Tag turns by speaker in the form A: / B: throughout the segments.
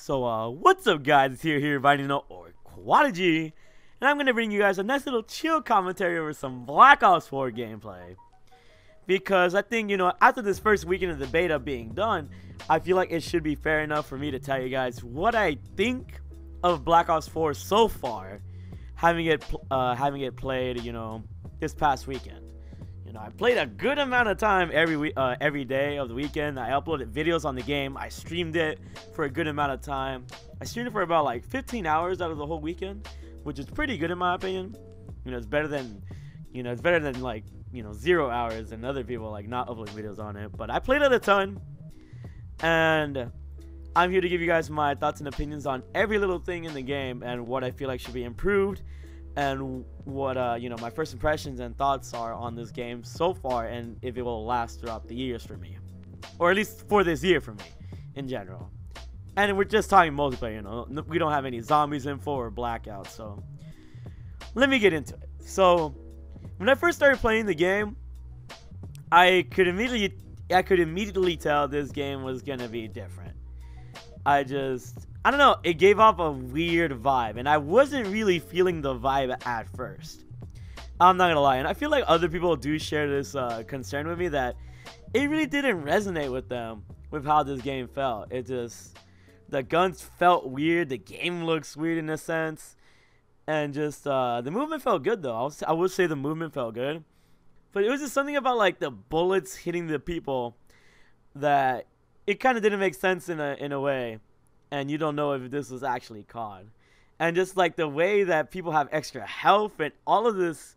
A: So, what's up, guys? It's here, Vinino or Quadigi, and I'm gonna bring you guys a nice little chill commentary over some Black Ops 4 gameplay. Because I think, after this first weekend of the beta being done, I feel like it should be fair enough for me to tell you guys what I think of Black Ops 4 so far, having it played, this past weekend. I played a good amount of time every day of the weekend. I uploaded videos on the game. I streamed it for a good amount of time. I streamed it for about like 15 hours out of the whole weekend, which is pretty good in my opinion. It's better than, like, 0 hours and other people like not uploading videos on it. But I played it a ton, and I'm here to give you guys my thoughts and opinions on every little thing in the game and what I feel like should be improved, and what my first impressions and thoughts are on this game so far, and if it will last throughout the years for me, or at least for this year for me in general. And we're just talking multiplayer, we don't have any zombies info or blackouts. So let me get into it. So when I first started playing the game, I could immediately tell this game was gonna be different. I don't know, it gave off a weird vibe, and I wasn't really feeling the vibe at first. I'm not gonna lie, and I feel like other people do share this concern with me, that it really didn't resonate with them with how this game felt. The guns felt weird, the game looks weird in a sense, and just the movement felt good though. I would say the movement felt good, but it was just something about like the bullets hitting the people that it kind of didn't make sense in a way. And you don't know if this was actually COD. And just like the way that people have extra health and all of these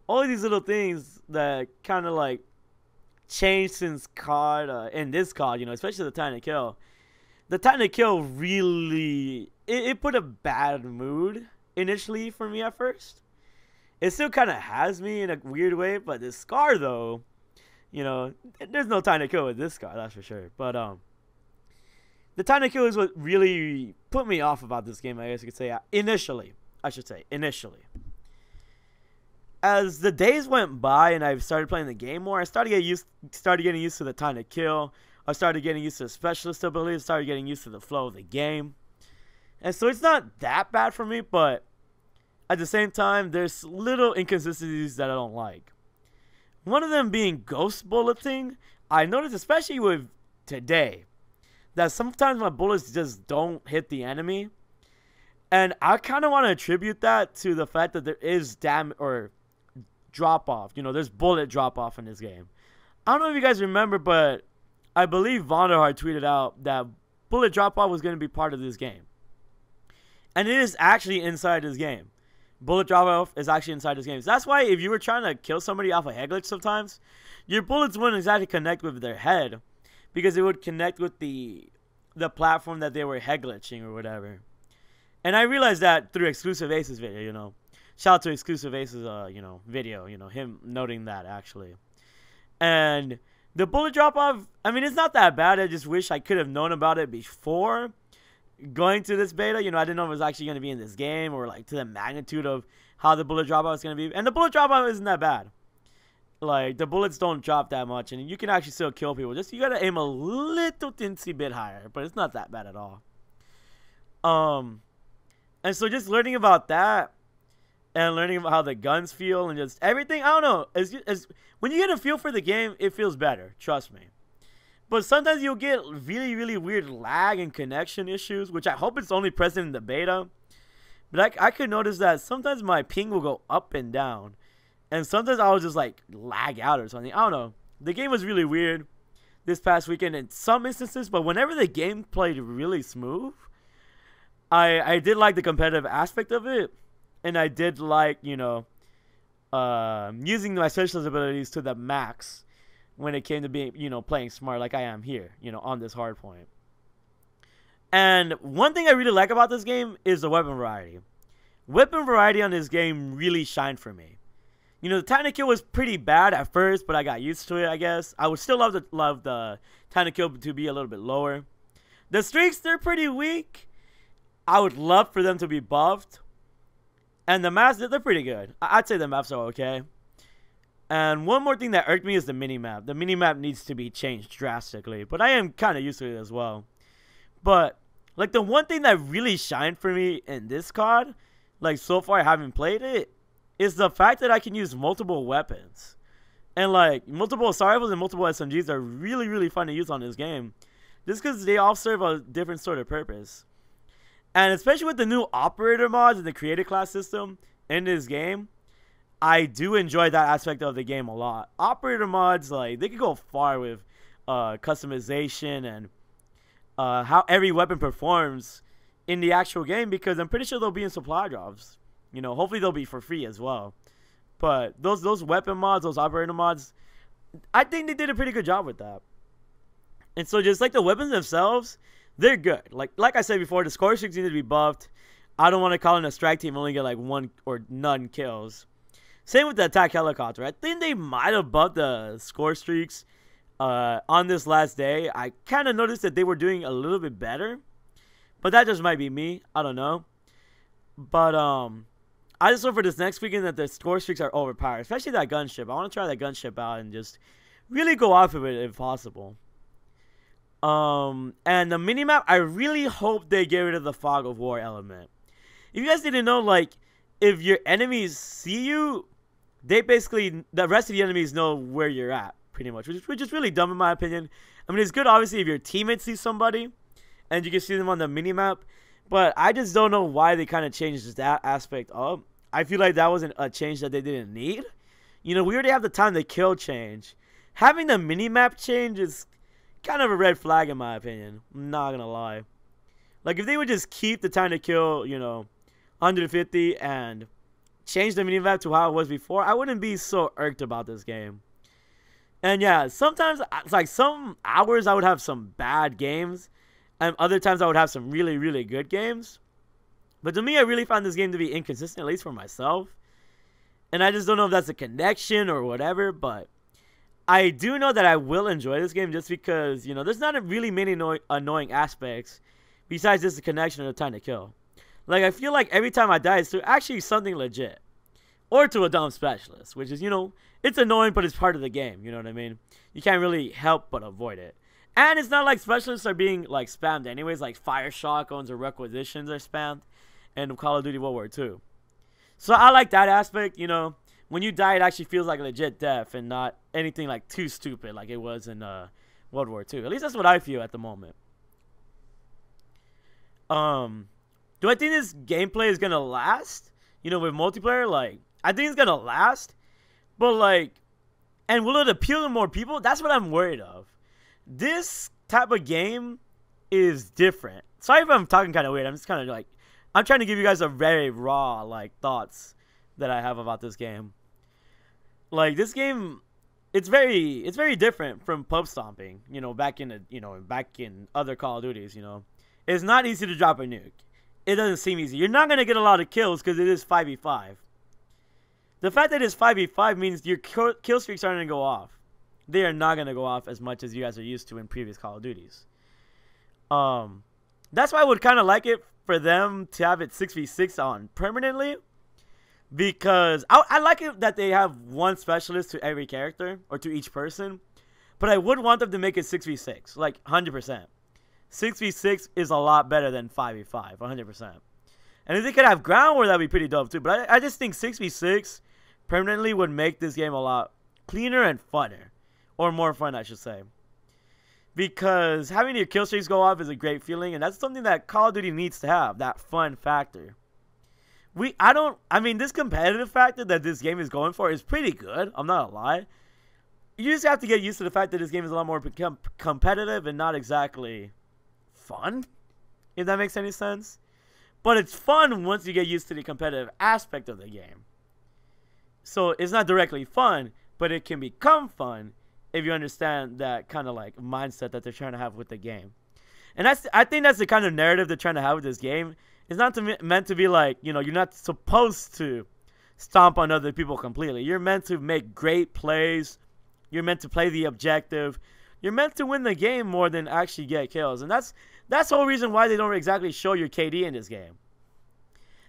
A: little things that kind of like changed since COD, in this COD, especially the time to kill. The time to kill really, it put a bad mood initially for me at first. It still kind of has me in a weird way, but this Scar though, there's no time to kill with this Scar, that's for sure. But the time to kill is what really put me off about this game, I guess you could say. Initially. As the days went by and I started playing the game more, I started getting used to the time to kill. I started getting used to the specialist ability. I started getting used to the flow of the game. And so it's not that bad for me, but at the same time, there's little inconsistencies that I don't like. One of them being ghost bulleting. I noticed, especially with today, that sometimes my bullets just don't hit the enemy. And I kind of want to attribute that to the fact that there is damage or drop off. There's bullet drop off in this game. I don't know if you guys remember, but I believe Vonderhard tweeted out that bullet drop off was going to be part of this game. And it is actually inside this game. Bullet drop off is actually inside this game. So that's why if you were trying to kill somebody off a head glitch sometimes, your bullets wouldn't exactly connect with their head, because it would connect with the platform that they were head glitching or whatever. And I realized that through Exclusive Ace's video, Shout out to Exclusive Ace's video, him noting that actually. And the bullet drop off, I mean, it's not that bad. I just wish I could have known about it before going to this beta. I didn't know it was actually going to be in this game, or like to the magnitude of how the bullet drop off is going to be. And the bullet drop off isn't that bad. Like, the bullets don't drop that much, and you can actually still kill people. Just, you gotta aim a little teensy bit higher, but it's not that bad at all. And so just learning about that, and learning about how the guns feel, and just everything, I don't know. When you get a feel for the game, it feels better, trust me. But sometimes you'll get really, really weird lag and connection issues, which I hope it's only present in the beta. But I could notice that sometimes my ping will go up and down. And sometimes I would just like lag out or something. I don't know. The game was really weird this past weekend in some instances, but whenever the game played really smooth, I did like the competitive aspect of it, and I did like, using my specialist abilities to the max when it came to being, playing smart like I am here, on this hard point. And one thing I really like about this game is the weapon variety. Weapon variety on this game really shined for me. The time to kill was pretty bad at first, but I got used to it, I guess. I would still love the time to kill to be a little bit lower. The streaks, they're pretty weak. I would love for them to be buffed. And the maps, they're pretty good. I'd say the maps are okay. And one more thing that irked me is the minimap. The minimap needs to be changed drastically, but I am kind of used to it as well. But Like, the one thing that really shined for me in this COD, like, so far I haven't played it, is the fact that I can use multiple weapons. And, like, multiple assault rifles and multiple SMGs are really, really fun to use on this game. Just because they all serve a different sort of purpose. And especially with the new operator mods and the creative class system in this game, I do enjoy that aspect of the game a lot. Operator mods, like, they can go far with customization and how every weapon performs in the actual game, because I'm pretty sure they'll be in supply drops. You know, hopefully they'll be for free as well. But those weapon mods, those operator mods, I think they did a pretty good job with that. And so just like the weapons themselves, they're good. Like I said before, the score streaks need to be buffed. I don't want to call in a strike team only get like 1 or none kills. Same with the attack helicopter. I think they might have buffed the score streaks on this last day. I kind of noticed that they were doing a little bit better, but that just might be me. I don't know. But I just hope for this next weekend that the score streaks are overpowered, especially that gunship. I want to try that gunship out and just really go off of it if possible. And the minimap, I really hope they get rid of the fog of war element. If you guys didn't know, like, if your enemies see you, they basically, the rest of the enemies know where you're at, pretty much, which is really dumb in my opinion. I mean, it's good, obviously, if your teammates see somebody, and you can see them on the minimap, but I just don't know why they kind of changed that aspect up. I feel like that wasn't a change that they didn't need. You know, we already have the time to kill change. Having the minimap change is kind of a red flag in my opinion. I'm not gonna lie. Like, if they would just keep the time to kill, you know, 150 and change the minimap to how it was before, I wouldn't be so irked about this game. And yeah, sometimes, it's like some hours I would have some bad games, and other times I would have some really, really good games. But to me, I really found this game to be inconsistent, at least for myself. And I just don't know if that's a connection or whatever, but I do know that I will enjoy this game just because, you know, there's not really many annoying aspects besides just the connection and the time to kill. Like, I feel like every time I die, it's to actually something legit. Or to a dumb specialist, which is, you know, it's annoying, but it's part of the game, you know what I mean? You can't really help but avoid it. And it's not like specialists are being, like, spammed anyways, like fire shotguns or requisitions are spammed in Call of Duty World War II. So I like that aspect, you know. When you die, it actually feels like a legit death and not anything, like, too stupid like it was in World War II. At least that's what I feel at the moment. Do I think this gameplay is going to last? You know, with multiplayer, like, I think it's going to last. But, like, and will it appeal to more people? That's what I'm worried of. This type of game is different. Sorry if I'm talking kind of weird. I'm just kind of, like, I'm trying to give you guys a very raw, like, thoughts that I have about this game. Like, this game, it's very different from pub stomping, you know, back in other Call of Duties, you know. It's not easy to drop a nuke. It doesn't seem easy. You're not going to get a lot of kills because it is 5v5. The fact that it's 5v5 means your kill streaks aren't going to go off. They are not going to go off as much as you guys are used to in previous Call of Duties. That's why I would kind of like it for them to have it 6v6 on permanently. Because I like it that they have one specialist to every character, or to each person. But I would want them to make it 6v6, like 100%. 6v6 is a lot better than 5v5, 100%. And if they could have ground war, that'd be pretty dope too. But I just think 6v6 permanently would make this game a lot cleaner and funner. Or more fun, I should say. Because having your kill streaks go off is a great feeling, and that's something that Call of Duty needs to have, that fun factor. I mean, this competitive factor that this game is going for is pretty good. I'm not gonna lie. You just have to get used to the fact that this game is a lot more competitive and not exactly fun, if that makes any sense. But it's fun once you get used to the competitive aspect of the game. So it's not directly fun, but it can become fun if you understand that kind of like mindset that they're trying to have with the game. And I think that's the kind of narrative they're trying to have with this game. It's not meant to be like, you know, you're not supposed to stomp on other people completely. You're meant to make great plays. You're meant to play the objective. You're meant to win the game more than actually get kills. And that's the whole reason why they don't exactly show your KD in this game.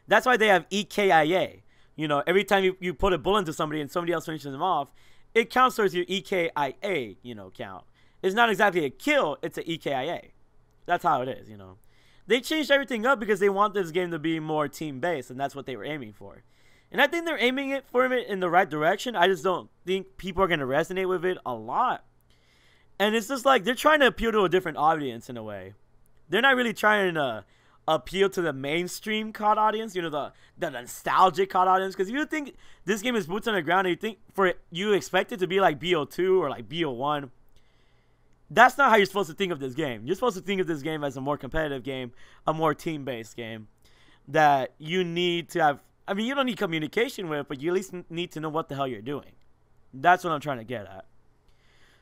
A: That's why they have EKIA. You know, every time you put a bullet into somebody and somebody else finishes them off, it counts towards your EKIA, you know, count. It's not exactly a kill, it's an EKIA. That's how it is, you know. They changed everything up because they want this game to be more team-based, and that's what they were aiming for. And I think they're aiming it for it in the right direction. I just don't think people are going to resonate with it a lot. And it's just like they're trying to appeal to a different audience in a way. They're not really trying to appeal to the mainstream COD audience, you know, the nostalgic COD audience. Because if you think this game is boots on the ground and you expect it to be like BO2 or like BO1, that's not how you're supposed to think of this game. You're supposed to think of this game as a more competitive game, a more team-based game that you need to have. I mean, you don't need communication with, but you at least need to know what the hell you're doing. That's what I'm trying to get at.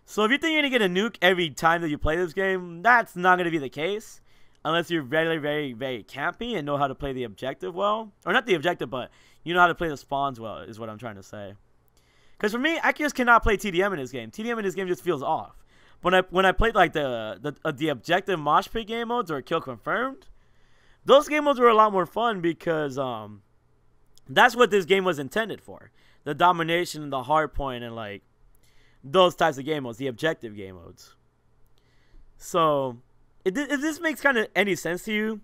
A: So if you think you're going to get a nuke every time that you play this game, that's not going to be the case. Unless you're very, very, very campy and know how to play the objective well. Or not the objective, but you know how to play the spawns well, is what I'm trying to say. Because for me, I just cannot play TDM in this game. TDM in this game just feels off. When I played like the objective mosh pit game modes or kill confirmed, those game modes were a lot more fun because that's what this game was intended for. The domination and the hard point and like those types of game modes, the objective game modes. So if this makes kind of any sense to you,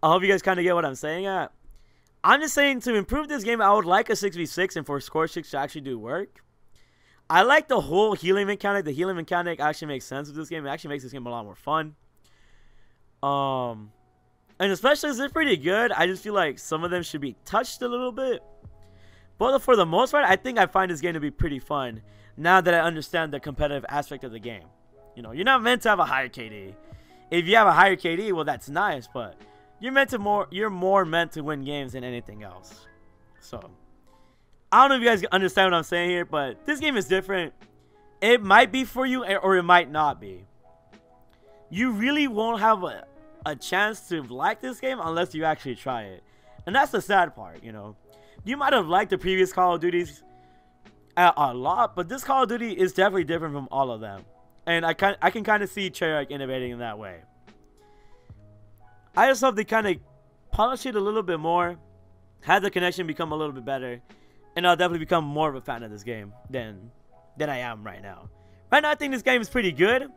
A: I hope you guys kind of get what I'm saying at. I'm just saying to improve this game, I would like a 6v6 and for score 6 to actually do work. I like the whole healing mechanic. The healing mechanic actually makes sense with this game. It actually makes this game a lot more fun. And especially as they're pretty good, I just feel like some of them should be touched a little bit. But for the most part, I think I find this game to be pretty fun now that I understand the competitive aspect of the game. You know, you're not meant to have a higher KD. If you have a higher KD, well, that's nice, but you're more meant to win games than anything else. So I don't know if you guys understand what I'm saying here, but this game is different. It might be for you or it might not be. You really won't have a chance to like this game unless you actually try it. And that's the sad part, you know. You might have liked the previous Call of Duties a lot, but this Call of Duty is definitely different from all of them. And I can kind of see Treyarch innovating in that way. I just hope they kind of polish it a little bit more, have the connection become a little bit better, and I'll definitely become more of a fan of this game than I am right now. Right now, I think this game is pretty good.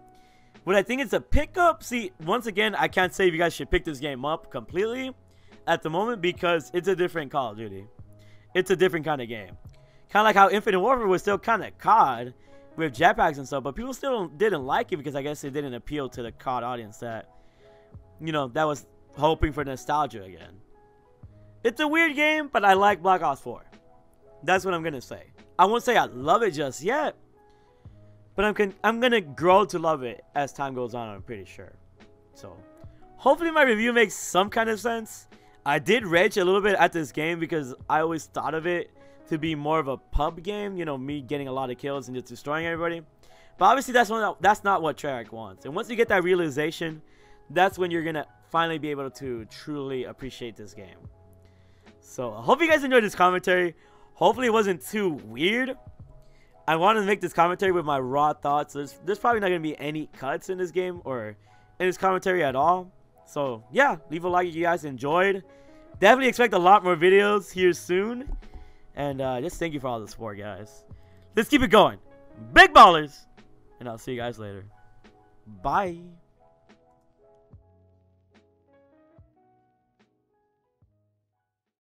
A: Would I think it's a pickup? See, once again, I can't say if you guys should pick this game up completely at the moment because it's a different Call of Duty. It's a different kind of game. Kind of like how Infinite Warfare was still kind of COD with jetpacks and stuff, but people still didn't like it because I guess it didn't appeal to the COD audience that, you know, that was hoping for nostalgia again. It's a weird game, but I like Black Ops 4. That's what I'm going to say. I won't say I love it just yet, but I'm going to grow to love it as time goes on, I'm pretty sure. So, hopefully my review makes some kind of sense. I did rage a little bit at this game because I always thought of it to be more of a pub game, you know, me getting a lot of kills and just destroying everybody. But obviously that's not what Treyarch wants. And once you get that realization, that's when you're going to finally be able to truly appreciate this game. So, I hope you guys enjoyed this commentary. Hopefully it wasn't too weird. I wanted to make this commentary with my raw thoughts. There's probably not going to be any cuts in this game or in this commentary at all. So, yeah, leave a like if you guys enjoyed. Definitely expect a lot more videos here soon. And just thank you for all the support, guys. Let's keep it going. Big ballers. And I'll see you guys later. Bye.